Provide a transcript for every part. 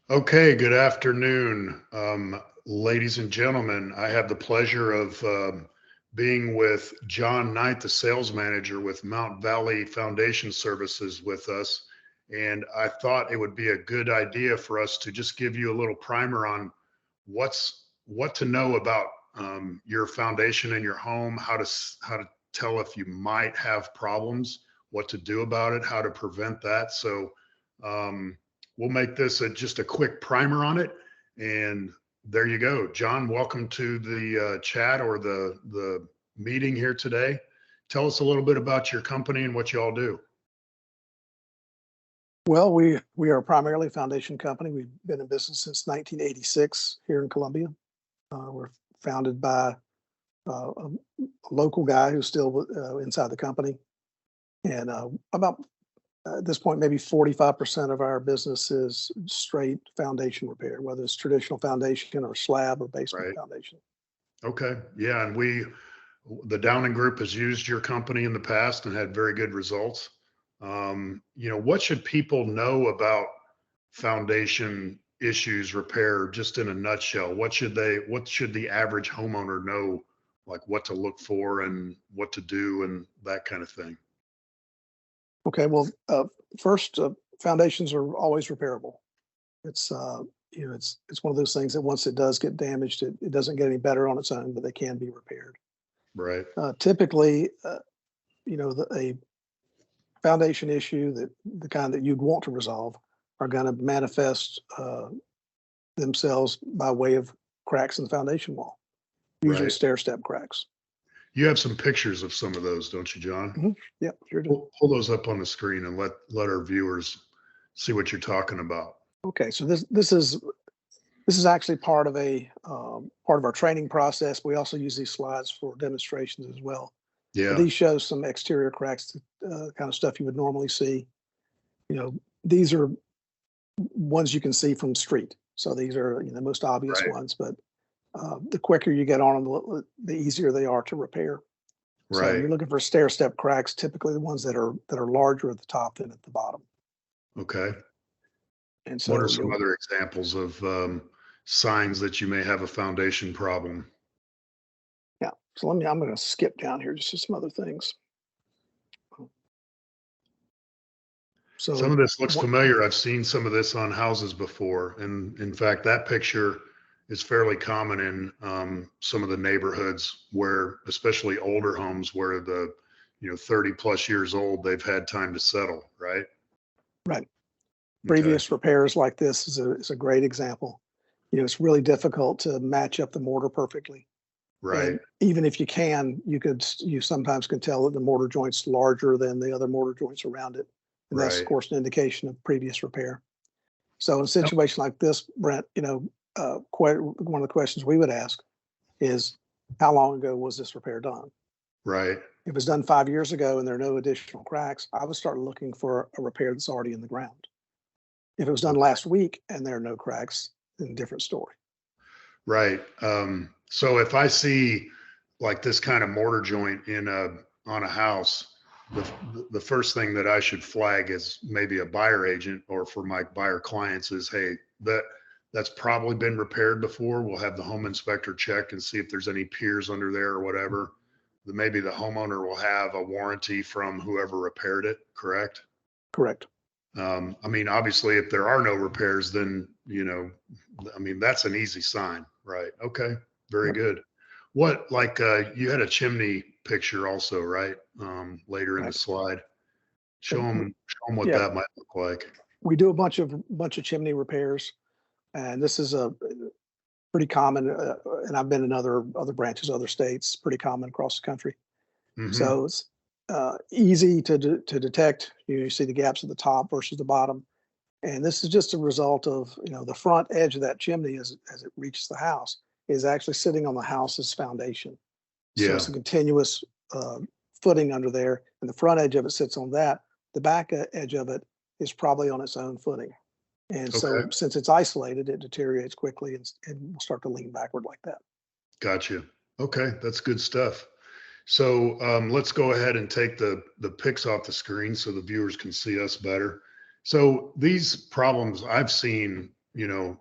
Okay, good afternoon, ladies and gentlemen. I have the pleasure of being with John Knight, the sales manager with Mount Valley Foundation Services, with us. And I thought it would be a good idea for us to just give you a little primer on what to know about your foundation and your home, how to tell if you might have problems, what to do about it, how to prevent that. So. Um, we'll make this just a quick primer on it. And there you go. John, welcome to the chat or the meeting here today. Tell us a little bit about your company and what you all do. Well, we are primarily a foundation company. We've been in business since 1986 here in Columbia. We're founded by a local guy who's still inside the company. And about at this point, maybe 45% of our business is straight foundation repair, whether it's traditional foundation or slab or basement Right. foundation. Okay. Yeah. And the Downing Group has used your company in the past and had very good results. What should people know about foundation issues, repair, just in a nutshell? What should the average homeowner know, like what to look for and what to do and that kind of thing? Okay, well, first, foundations are always repairable. It's it's one of those things that once it does get damaged, it doesn't get any better on its own, but they can be repaired. Right. Typically, a foundation issue that the kind that you'd want to resolve are going to manifest themselves by way of cracks in the foundation wall, usually Right. stair-step cracks. You have some pictures of some of those, don't you, John? Yeah, sure do. Pull those up on the screen and let our viewers see what you're talking about. Okay, so this is actually part of our training process. We also use these slides for demonstrations as well. But Yeah. these show some exterior cracks, kind of stuff you would normally see. These are ones you can see from the street. So these are the most obvious Right. ones, but the quicker you get on them, the easier they are to repair. So Right. you're looking for stair step cracks, typically the ones that are larger at the top than at the bottom. Okay. And What are so some other examples of signs that you may have a foundation problem? yeah. So I'm going to skip down here just to some other things. Some So of this looks what, familiar. I've seen some of this on houses before. And in fact, that picture is fairly common in some of the neighborhoods where, especially older homes where 30 plus years old, they've had time to settle, right? right. Okay. Previous repairs like this is a great example. It's really difficult to match up the mortar perfectly. Right. And even if you can, you sometimes can tell that the mortar joint's larger than the other mortar joints around it. And that's, of Right. course, an indication of previous repair. So in a Yep. situation like this, Brent, quite one of the questions we would ask is, how long ago was this repair done? Right. If it's done 5 years ago and there are no additional cracks, I would start looking for a repair that's already in the ground. If it was done Okay. last week and there are no cracks, then a different story. Right. So if I see like this kind of mortar joint on a house, the first thing that I should flag is maybe a buyer agent or for my buyer clients is, hey, that's probably been repaired before. We'll have the home inspector check and see if there's any piers under there or whatever. Maybe the homeowner will have a warranty from whoever repaired it, correct? Correct. I mean, obviously, if there are no repairs, then, that's an easy sign, right? Okay, very Yep. good. You had a chimney picture also, right? Later in the Right. slide. Uh, Show them what Yeah, that might look like. we do a bunch of chimney repairs, and this is a pretty common. And I've been in other branches, other states, pretty common across the country. Hmm. So it's easy to detect. You see the gaps at the top versus the bottom, and this is just a result of the front edge of that chimney as it reaches the house is actually sitting on the house's foundation. So Yeah. it's a continuous uh, footing under there, and the front edge of it sits on that. The back edge of it is probably on its own footing. And so Okay. since it's isolated, it deteriorates quickly and will start to lean backward like that. Gotcha. Okay, that's good stuff. So let's go ahead and take the pics off the screen so the viewers can see us better. So these problems I've seen,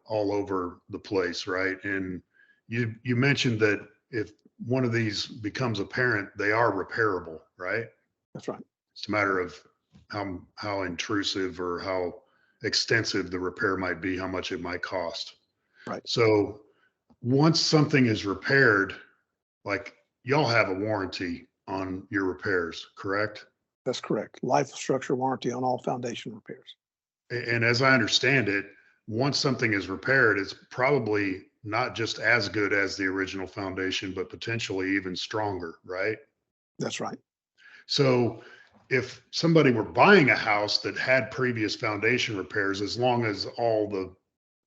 all over the place, right? And you mentioned that if one of these becomes apparent, they are repairable, right? That's right. It's a matter of how intrusive or how extensive the repair might be, how much it might cost. Right. So once something is repaired, like y'all have a warranty on your repairs, correct? That's correct. Life structure warranty on all foundation repairs. And as I understand it, once something is repaired, it's probably not just as good as the original foundation, but potentially even stronger, right? That's right. So if somebody were buying a house that had previous foundation repairs, as long as all the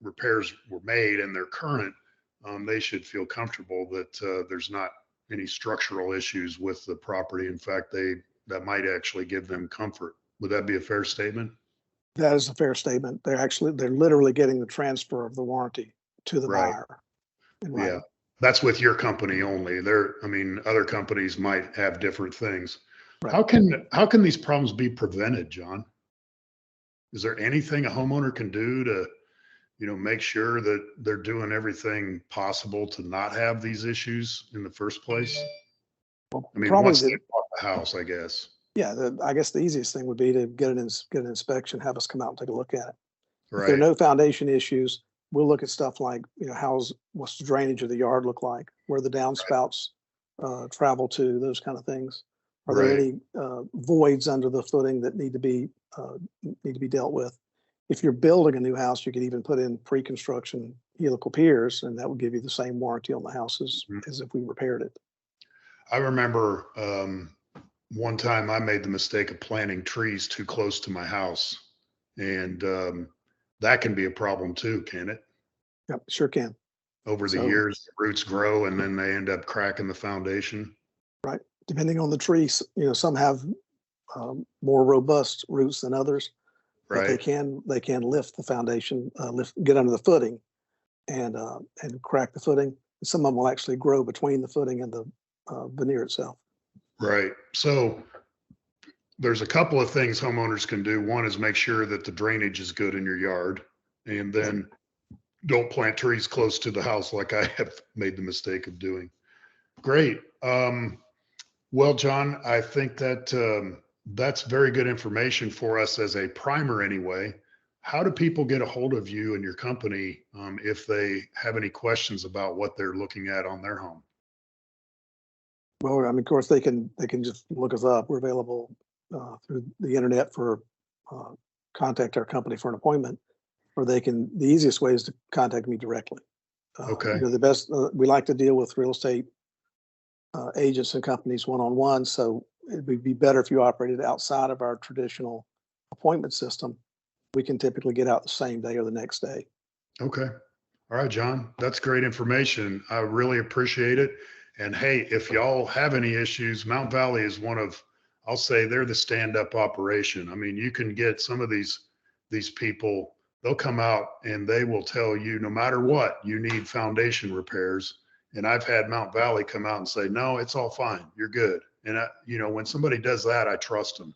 repairs were made and they're current, they should feel comfortable that there's not any structural issues with the property. In fact, that might actually give them comfort. Would that be a fair statement? That is a fair statement. They're literally getting the transfer of the warranty to the Right. buyer in Yeah. writing. That's with your company only. I mean, other companies might have different things. Right. How can these problems be prevented, John? Is there anything a homeowner can do to, make sure that they're doing everything possible to not have these issues in the first place? Well, I mean, probably once they bought the house, I guess. I guess the easiest thing would be to get an inspection, have us come out and take a look at it. If there are Right. no foundation issues, we'll look at stuff like, what's the drainage of the yard look like? Where the downspouts travel to, those kind of things. Are there Right. any voids under the footing that need to be dealt with? If you're building a new house, you could even put in pre-construction helical piers, and that would give you the same warranty on the house Mhm. as if we repaired it. I remember one time I made the mistake of planting trees too close to my house. And that can be a problem too, can it? Yep, sure can. Over the So, years, the roots grow and then they end up cracking the foundation. right, depending on the trees, some have more robust roots than others, but Right. they can lift the foundation, get under the footing, and crack the footing. Some of them will actually grow between the footing and the veneer itself. Right. So there's a couple of things homeowners can do. One is make sure that the drainage is good in your yard, and Yep. then don't plant trees close to the house like I have made the mistake of doing. Great. Well, John, I think that that's very good information for us as a primer anyway. How do people get a hold of you and your company if they have any questions about what they're looking at on their home? Well, I mean, of course, they can just look us up. We're available through the internet for contact our company for an appointment, or the easiest way is to contact me directly. Okay. The best, we like to deal with real estate agents and companies one-on-one. So it would be better if you operated outside of our traditional appointment system. We can typically get out the same day or the next day. Okay. All right, John, that's great information. I really appreciate it. And hey, if y'all have any issues, Mount Valley is I'll say they're the stand-up operation. I mean, you can get some of these people, they'll come out and they will tell you no matter what, you need foundation repairs. And I've had Mount Valley come out and say, no, it's all fine. You're good. And when somebody does that, I trust them.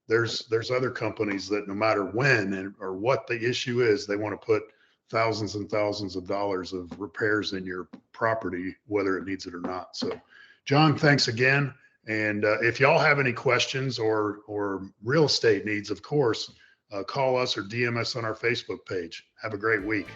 There's other companies that no matter when or what the issue is, they want to put thousands and thousands of dollars of repairs in your property, whether it needs it or not. So, John, thanks again. And if y'all have any questions or real estate needs, of course, call us or DM us on our Facebook page. Have a great week.